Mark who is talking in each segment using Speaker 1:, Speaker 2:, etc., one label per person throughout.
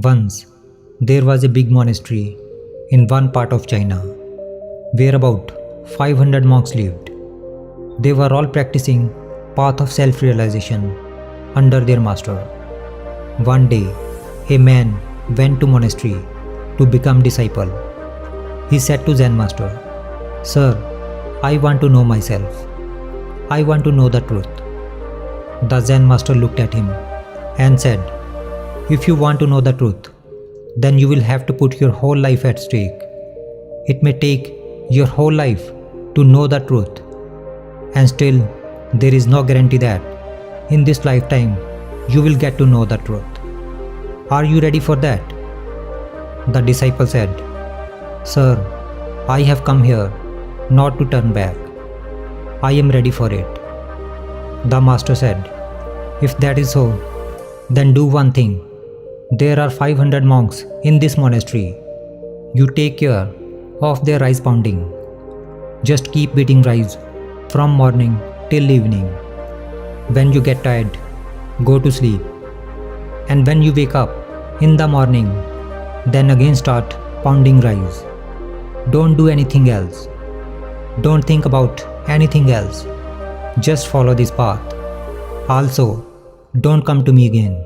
Speaker 1: Once, there was a big monastery in one part of China where about 500 monks lived. They were all practicing path of self-realization under their master. One day, a man went to monastery to become disciple. He said to Zen master, "Sir, I want to know myself. I want to know the truth." The Zen master looked at him and said, "If you want to know the truth, then you will have to put your whole life at stake. It may take your whole life to know the truth, and still there is no guarantee that in this lifetime you will get to know the truth. Are you ready for that?" The disciple said, "Sir, I have come here not to turn back. I am ready for it." The master said, "If that is so, then do one thing. There are 500 monks in this monastery. You take care of their rice pounding. Just keep beating rice from morning till evening. When you get tired, go to sleep. And when you wake up in the morning, then again start pounding rice. Don't do anything else. Don't think about anything else. Just follow this path. Also, don't come to me again.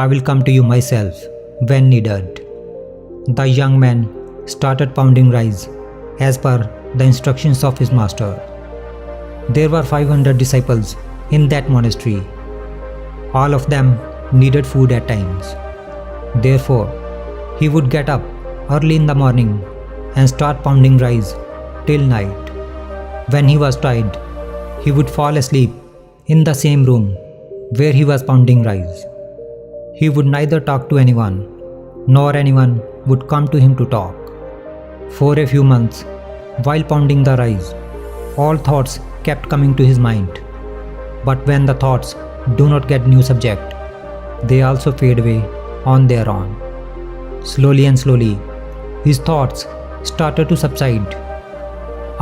Speaker 1: I will come to you myself when needed." The young man started pounding rice as per the instructions of his master. There were 500 disciples in that monastery. All of them needed food at times. Therefore, he would get up early in the morning and start pounding rice till night. When he was tired, he would fall asleep in the same room where he was pounding rice. He would neither talk to anyone, nor anyone would come to him to talk. For a few months, while pounding the rice, all thoughts kept coming to his mind. But when the thoughts do not get new subject, they also fade away on their own. Slowly and slowly, his thoughts started to subside.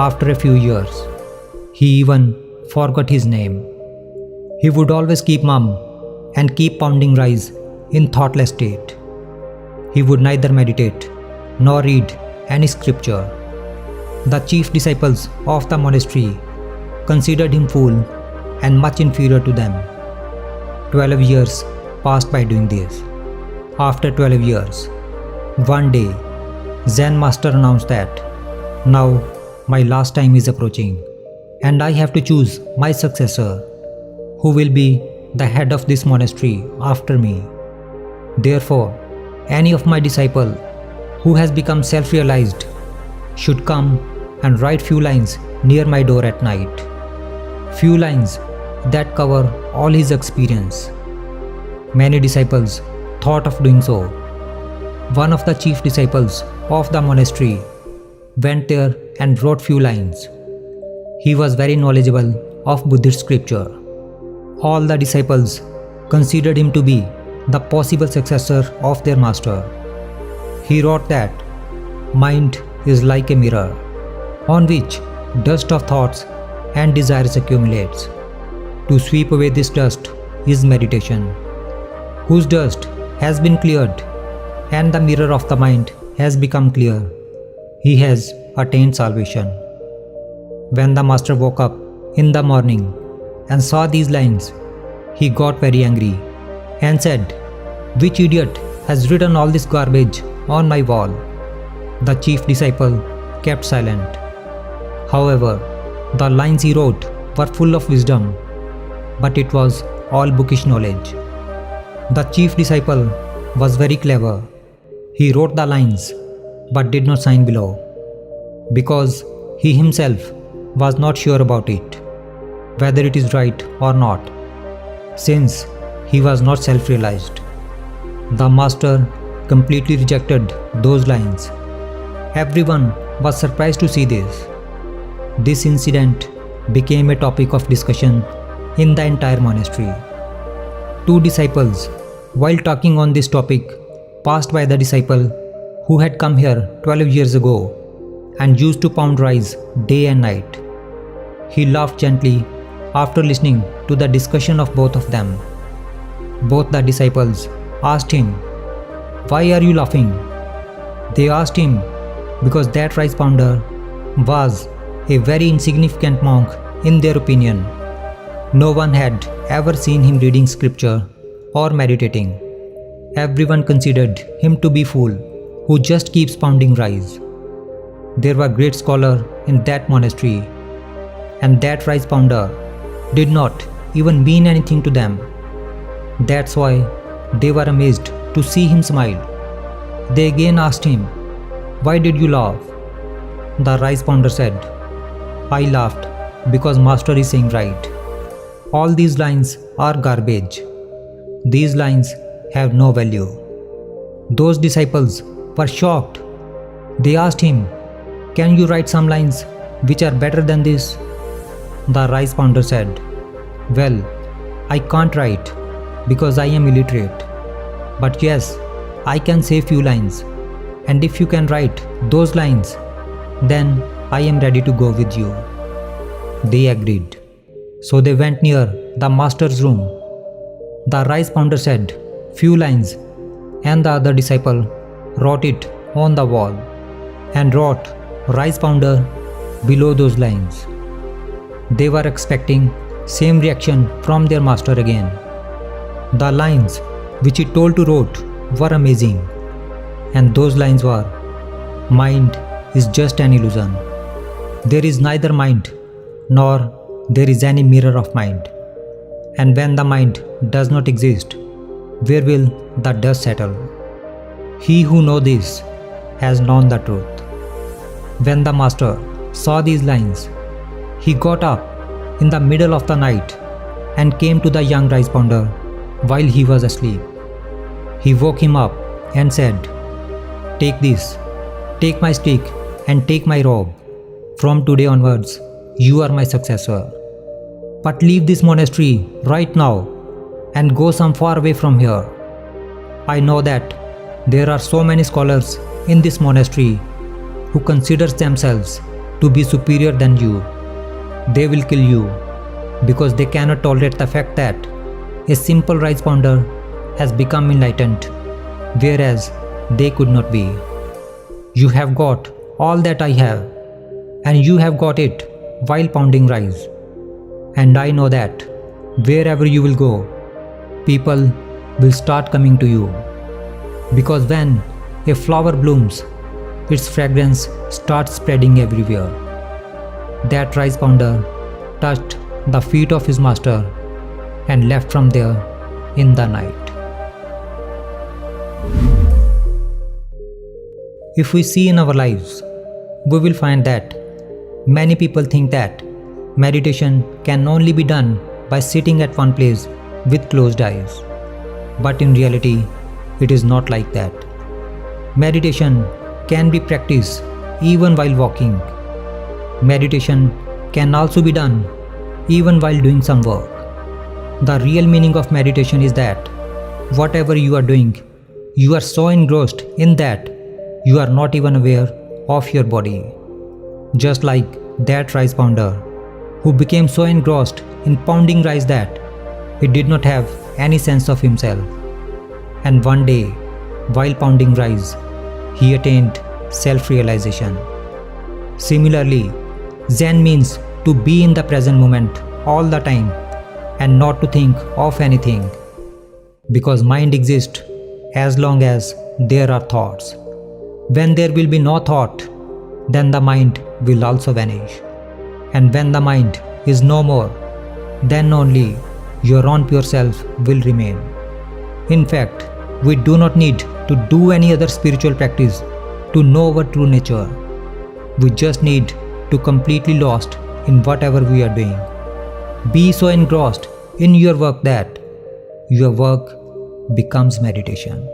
Speaker 1: After a few years, he even forgot his name. He would always keep mum and keep pounding rice in thoughtless state. He would neither meditate nor read any scripture. The chief disciples of the monastery considered him fool and much inferior to them. 12 years passed by doing this. After 12 years, one day, Zen master announced that, "Now my last time is approaching, and I have to choose my successor, who will be the head of this monastery after me. Therefore, any of my disciple who has become self-realized should come and write few lines near my door at night. Few lines that cover all his experience." Many disciples thought of doing so. One of the chief disciples of the monastery went there and wrote few lines. He was very knowledgeable of Buddhist scripture. All the disciples considered him to be the possible successor of their master. He wrote that mind is like a mirror on which dust of thoughts and desires accumulates. To sweep away this dust is meditation, whose dust has been cleared and the mirror of the mind has become clear. He has attained salvation. When the master woke up in the morning and saw these lines, he got very angry and said, "Which idiot has written all this garbage on my wall?" The chief disciple kept silent. However, the lines he wrote were full of wisdom, but it was all bookish knowledge. The chief disciple was very clever. He wrote the lines but did not sign below, because he himself was not sure about it, whether it is right or not, since he was not self-realized. The master completely rejected those lines. Everyone was surprised to see this. This incident became a topic of discussion in the entire monastery. Two disciples, while talking on this topic, passed by the disciple who had come here 12 years ago and used to pound rice day and night. He laughed gently after listening to the discussion of both of them. Both the disciples asked him, "Why are you laughing?" They asked him because that rice pounder was a very insignificant monk in their opinion. No one had ever seen him reading scripture or meditating. Everyone considered him to be a fool who just keeps pounding rice. There were great scholars in that monastery, and that rice pounder did not even mean anything to them. That's why they were amazed to see him smile. They again asked him, "Why did you laugh?" The rice pounder said, "I laughed because Master is saying right. All these lines are garbage. These lines have no value." Those disciples were shocked. They asked him, "Can you write some lines which are better than this?" The rice pounder said, "Well, I can't write because I am illiterate. But yes, I can say few lines. And if you can write those lines, then I am ready to go with you." They agreed. So they went near the master's room. The rice pounder said few lines, and the other disciple wrote it on the wall and wrote "rice pounder" below those lines. They were expecting same reaction from their master again. The lines which he told to write were amazing, and those lines were, "Mind is just an illusion. There is neither mind nor there is any mirror of mind. And when the mind does not exist, where will the dust settle? He who knows this has known the truth." When the master saw these lines, he got up in the middle of the night and came to the young rice pounder while he was asleep. He woke him up and said, "Take this, take my stick and take my robe. From today onwards, you are my successor. But leave this monastery right now and go some far away from here. I know that there are so many scholars in this monastery who considers themselves to be superior than you. They will kill you because they cannot tolerate the fact that a simple rice pounder has become enlightened, whereas they could not be. You have got all that I have, and you have got it while pounding rice. And I know that wherever you will go, people will start coming to you. Because when a flower blooms, its fragrance starts spreading everywhere." That rice pounder touched the feet of his master and left from there in the night. If we see in our lives, we will find that many people think that meditation can only be done by sitting at one place with closed eyes. But in reality, it is not like that. Meditation can be practiced even while walking. Meditation can also be done even while doing some work. The real meaning of meditation is that whatever you are doing, you are so engrossed in that you are not even aware of your body. Just like that rice pounder who became so engrossed in pounding rice that he did not have any sense of himself. And one day, while pounding rice, he attained self-realization. Similarly, Zen means to be in the present moment all the time and not to think of anything, because mind exists as long as there are thoughts. When there will be no thought, then the mind will also vanish. And when the mind is no more, then only your own pure self will remain. In fact, we do not need to do any other spiritual practice to know our true nature. We just need to completely lost in whatever we are doing. Be so engrossed in your work that your work becomes meditation.